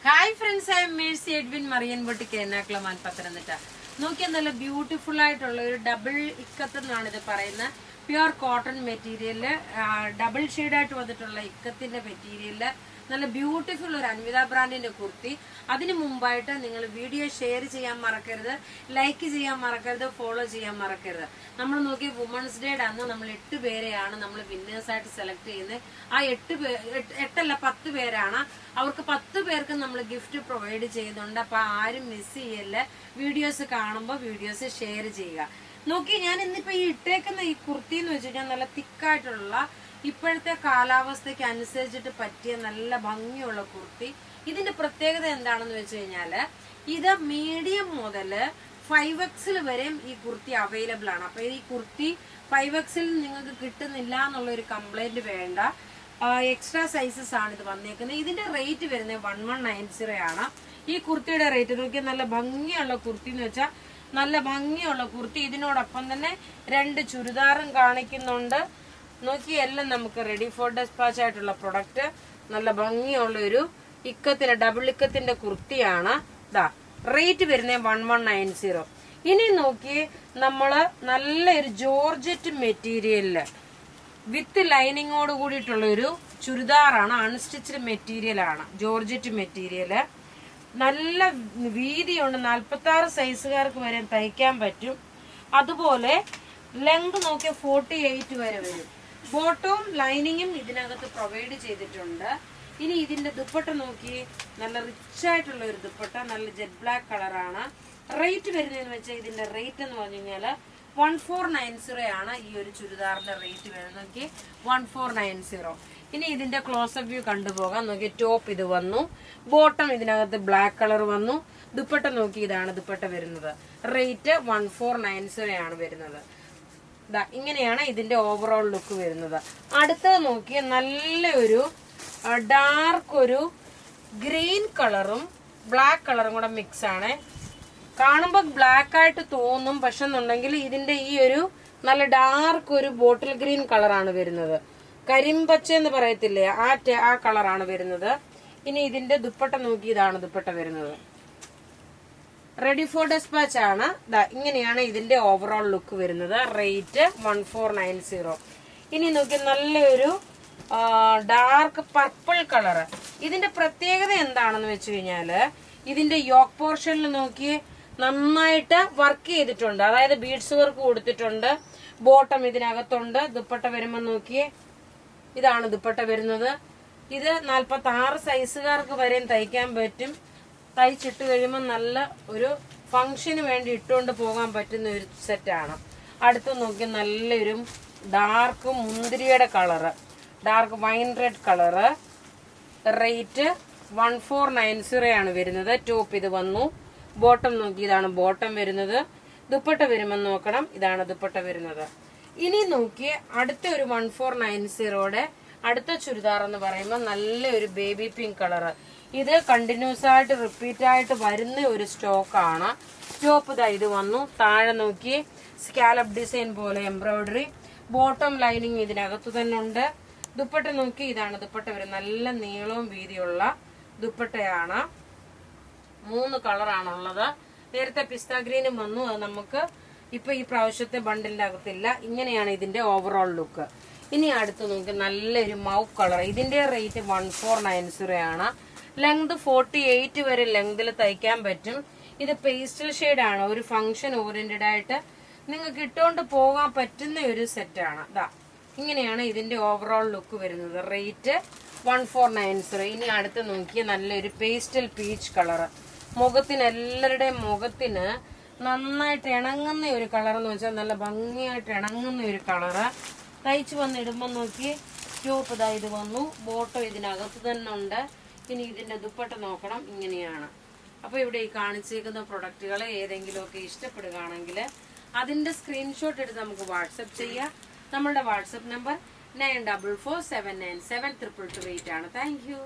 Hi friends, I am Mercy Edwin Marian boutique Ernakulam Pathanamthitta. നോക്കിയാൽ നല്ല beautiful ആയിട്ടുള്ള ഒരു ഡബിൾ ഇക്കത്ത് എന്നാണ് ഇത് പറയുന്നത്. പ്യുവർ കോട്ടൺ മെറ്റീരിയല്, ഡബിൾ ഷെയ്ഡായിട്ട് വന്നിട്ടുള്ള ഇക്കത്തിന്റെ മെറ്റീരിയല്, നല്ല ബ്യൂട്ടിഫുൾ ഒരു അൻവിത ബ്രാൻഡിന്റെ കുർത്തി. അതിന് മുമ്പായിട്ട് നിങ്ങൾ വീഡിയോ ഷെയർ ചെയ്യാൻ മറക്കരുത്, ലൈക്ക് ചെയ്യാൻ മറക്കരുത്, ഫോളോ ചെയ്യാൻ മറക്കരുത്. നമ്മൾ നോക്കിയ വുമൻസ് ഡേയുടെ അന്ന് നമ്മൾ 8 പേരെയാണ് നമ്മൾ വിന്നേഴ്സായിട്ട് സെലക്ട് ചെയ്യുന്നത്. ആ 10 പേരാണ്. അവർക്ക് 10 പേർക്ക് നമ്മൾ ഗിഫ്റ്റ് പ്രൊവൈഡ് ചെയ്യുന്നുണ്ട്. അപ്പൊ ആരും മിസ് ചെയ്യല്ല. വീഡിയോസ് കാണുമ്പോൾ വീഡിയോസ് ഷെയർ ചെയ്യുക. നോക്കി, ഞാൻ ഇന്നിപ്പോ ഈ ഇട്ടേക്കുന്ന ഈ കുർത്തി എന്ന് വെച്ച് കഴിഞ്ഞാൽ നല്ല തിക്കായിട്ടുള്ള, ഇപ്പോഴത്തെ കാലാവസ്ഥയ്ക്ക് അനുസരിച്ചിട്ട് പറ്റിയ നല്ല ഭംഗിയുള്ള കുർത്തി. ഇതിന്റെ പ്രത്യേകത എന്താണെന്ന് വെച്ച് കഴിഞ്ഞാല്, ഇത് മീഡിയം മുതല് 5X വരെയും ഈ കുർത്തി അവൈലബിൾ ആണ്. അപ്പൊ ഈ കുർത്തി 5X നിങ്ങൾക്ക് കിട്ടുന്നില്ല എന്നുള്ള ഒരു കംപ്ലൈന്റ് വേണ്ട. എക്സ്ട്രാ സൈസസ് ആണ് ഇത് വന്നേക്കുന്നത്. ഇതിന്റെ റേറ്റ് വരുന്നത് 1190 ആണ്. ഈ കുർത്തിയുടെ റേറ്റ് നോക്കിയാൽ നല്ല ഭംഗിയുള്ള കുർത്തി എന്ന് വെച്ചാൽ നല്ല ഭംഗിയുള്ള കുർത്തി. ഇതിനോടൊപ്പം തന്നെ 2 ചുരിദാറും കാണിക്കുന്നുണ്ട്. നോക്കി, എല്ലാം നമുക്ക് റെഡി ഫോർ ഡെസ്പാച്ച് ആയിട്ടുള്ള പ്രൊഡക്റ്റ്. നല്ല ഭംഗിയുള്ള ഒരു ഇക്കത്തിന്റെ ഡബിൾ ഇക്കത്തിന്റെ കുർത്തിയാണ്. റേറ്റ് വരുന്നത് 1190. ഇനി നോക്കി, നമ്മള് നല്ലൊരു ജോർജറ്റ് മെറ്റീരിയലില് വിത്ത് ലൈനിങ്ങോട് കൂടിയിട്ടുള്ള ഒരു ചുരിദാറാണ്. അൺസ്റ്റിച്ച്ഡ് മെറ്റീരിയൽ ആണ്, ജോർജറ്റ് മെറ്റീരിയല്. നല്ല വീതിയുണ്ട്, 46 സൈസുകാർക്ക് വരെ തയ്ക്കാൻ പറ്റും. അതുപോലെ ലെങ്ത് നോക്കിയ 48 വരെ വരും. ബോട്ടവും ലൈനിങ്ങും ഇതിനകത്ത് പ്രൊവൈഡ് ചെയ്തിട്ടുണ്ട്. ഇനി ഇതിന്റെ ദുപ്പട്ട നോക്കി, നല്ല റിച്ച് ആയിട്ടുള്ള ഒരു ദുപ്പട്ട, നല്ല ജെറ്റ് ബ്ലാക്ക് കളറാണ്. റേറ്റ് വരുന്നതെന്ന് വെച്ചാൽ ഇതിന്റെ റേറ്റ് എന്ന് പറഞ്ഞു കഴിഞ്ഞാല് 1490 ആണ്. ഈ ഒരു ചുരിദാറിന്റെ റേറ്റ് വരുന്നത് നോക്കി, 1490. ഇനി ഇതിന്റെ ക്ലോസപ്പ് വ്യൂ കണ്ടുപോകാം. നോക്കി, ടോപ്പ് ഇത് വന്നു, ബോട്ടം ഇതിനകത്ത് ബ്ലാക്ക് കളർ വന്നു. ദുപ്പട്ട നോക്കി, ഇതാണ് ദുപ്പട്ട വരുന്നത്. റേറ്റ് 1490 ആണ് വരുന്നത്. ഇങ്ങനെയാണ് ഇതിന്റെ ഓവറോൾ ലുക്ക് വരുന്നത്. അടുത്തത് നോക്കിയ നല്ലൊരു ഡാർക്ക് ഒരു ഗ്രീൻ കളറും ബ്ലാക്ക് കളറും കൂടെ മിക്സ് ആണ്. കാണുമ്പോൾ ബ്ലാക്ക് ആയിട്ട് തോന്നും, പക്ഷെ എന്നുണ്ടെങ്കിൽ ഇതിന്റെ ഈ ഒരു നല്ല ഡാർക്ക് ഒരു ബോട്ടിൽ ഗ്രീൻ കളറാണ് വരുന്നത്. കരിമ്പച്ച എന്ന് പറയത്തില്ലേ, ആ കളറാണ് വരുന്നത്. ഇനി ഇതിന്റെ ദുപ്പട്ട നോക്കി, ഇതാണ് ദുപ്പട്ട വരുന്നത്. റെഡി ഫോർ ഡെസ്പാച്ച് ആണ്. ഇങ്ങനെയാണ് ഇതിന്റെ ഓവറോൾ ലുക്ക് വരുന്നത്. റേറ്റ് 1490. ഇനി നോക്കി, നല്ലൊരു ഡാർക്ക് പർപ്പിൾ കളറ്. ഇതിന്റെ പ്രത്യേകത എന്താണെന്ന് വെച്ച് കഴിഞ്ഞാല്, ഇതിന്റെ യോക്ക് പോർഷനിൽ നോക്കി നന്നായിട്ട് വർക്ക് ചെയ്തിട്ടുണ്ട്. അതായത് ബീഡ്സ് വർക്ക് കൊടുത്തിട്ടുണ്ട്. ബോട്ടം ഇതിനകത്തുണ്ട്. ദുപ്പട്ട വരുമ്പോൾ നോക്കിയേ, ഇതാണ് ദുപ്പട്ട വരുന്നത്. ഇത് 46 സൈസുകാർക്ക് വരെയും തയ്ക്കാൻ പറ്റും. തയ്ച്ചിട്ട് കഴിയുമ്പോൾ നല്ല ഒരു ഫംഗ്ഷന് വേണ്ടി ഇട്ടുകൊണ്ട് പോകാൻ പറ്റുന്ന ഒരു സെറ്റാണ്. അടുത്ത് നോക്കി, നല്ലൊരു ഡാർക്ക് മുന്തിരിയുടെ colour, dark wine red colour. Rate 1490 ആണ് വരുന്നത്. ടോപ്പ് ഇത് വന്നു. ബോട്ടം നോക്കി, ഇതാണ് ബോട്ടം വരുന്നത്. ദുപ്പട്ട വരുമ്പോൾ നോക്കണം, ഇതാണ് ദുപ്പട്ട വരുന്നത്. ഇനി നോക്കി, അടുത്ത ഒരു 1490 അടുത്ത ചുരിദാർ എന്ന് പറയുമ്പോൾ നല്ലൊരു ബേബി പിങ്ക് കളറ്. ഇത് കണ്ടിന്യൂസ് ആയിട്ട് റിപ്പീറ്റ് ആയിട്ട് വരുന്ന ഒരു സ്റ്റോക്കാണ്. ടോപ്പ് ഇത് വന്നു. താഴെ നോക്കി, സ്കാലപ്പ് ഡിസൈൻ പോലെ എംബ്രോയിഡറി. ബോട്ടം ലൈനിങ് ഇതിനകത്ത് തന്നെ ഉണ്ട്. ദുപ്പട്ട നോക്കി, ഇതാണ് ദുപ്പട്ട വരും. നല്ല നീളവും വീതിയുള്ള ദുപ്പട്ടയാണ്. 3 കളറാണുള്ളത്. നേരത്തെ പിസ്ത ഗ്രീനും വന്നു, അത് നമുക്ക് ഇപ്പൊ ഈ പ്രാവശ്യത്തെ ബണ്ടിലിന്റെ അകത്തില്ല. ഇങ്ങനെയാണ് ഇതിന്റെ ഓവറോൾ ലുക്ക്. ഇനി അടുത്ത് നോക്കി, നല്ലൊരു മൗ കളർ. ഇതിന്റെ റേറ്റ് 1490 ആണ്. ലെങ്ത് 48 വരെ ലെങ്തിൽ തയ്ക്കാൻ പറ്റും. ഇത് പേസ്റ്റൽ ഷെയ്ഡാണ്. ഒരു ഫംഗ്ഷൻ ഓറിയന്റഡ് ആയിട്ട് നിങ്ങൾക്ക് ഇട്ടുകൊണ്ട് പോകാൻ പറ്റുന്ന ഒരു സെറ്റാണ്. ഇങ്ങനെയാണ് ഇതിന്റെ ഓവറോൾ ലുക്ക് വരുന്നത്. റേറ്റ് 1490. ഇനി അടുത്ത് നോക്കിയ നല്ലൊരു പേസ്റ്റൽ പീച്ച് കളറ്. മുഖത്തിന്, എല്ലാവരുടെയും മുഖത്തിന് നന്നായിട്ട് ഇണങ്ങുന്ന ഒരു കളർ എന്ന് വെച്ചാൽ നല്ല ഭംഗിയായിട്ട് ഇണങ്ങുന്ന ഒരു കളറ്. തയ്ച്ചു വന്നിടുമ്പോൾ നോക്കി, ടോപ്പ് ഇത് വന്നു. ബോട്ടം ഇതിനകത്ത് തന്നെ ഉണ്ട്. ഇനി ഇതിന്റെ ദുപ്പട്ട നോക്കണം, ഇങ്ങനെയാണ്. അപ്പൊ ഇവിടെ ഈ കാണിച്ചേക്കുന്ന പ്രൊഡക്റ്റുകൾ ഏതെങ്കിലുമൊക്കെ ഇഷ്ടപ്പെടുകയാണെങ്കിൽ അതിന്റെ സ്ക്രീൻഷോട്ട് എടുത്ത് നമുക്ക് വാട്സപ്പ് ചെയ്യാം. നമ്മളുടെ വാട്സപ്പ് നമ്പർ 9447972228 ആണ്. Thank you.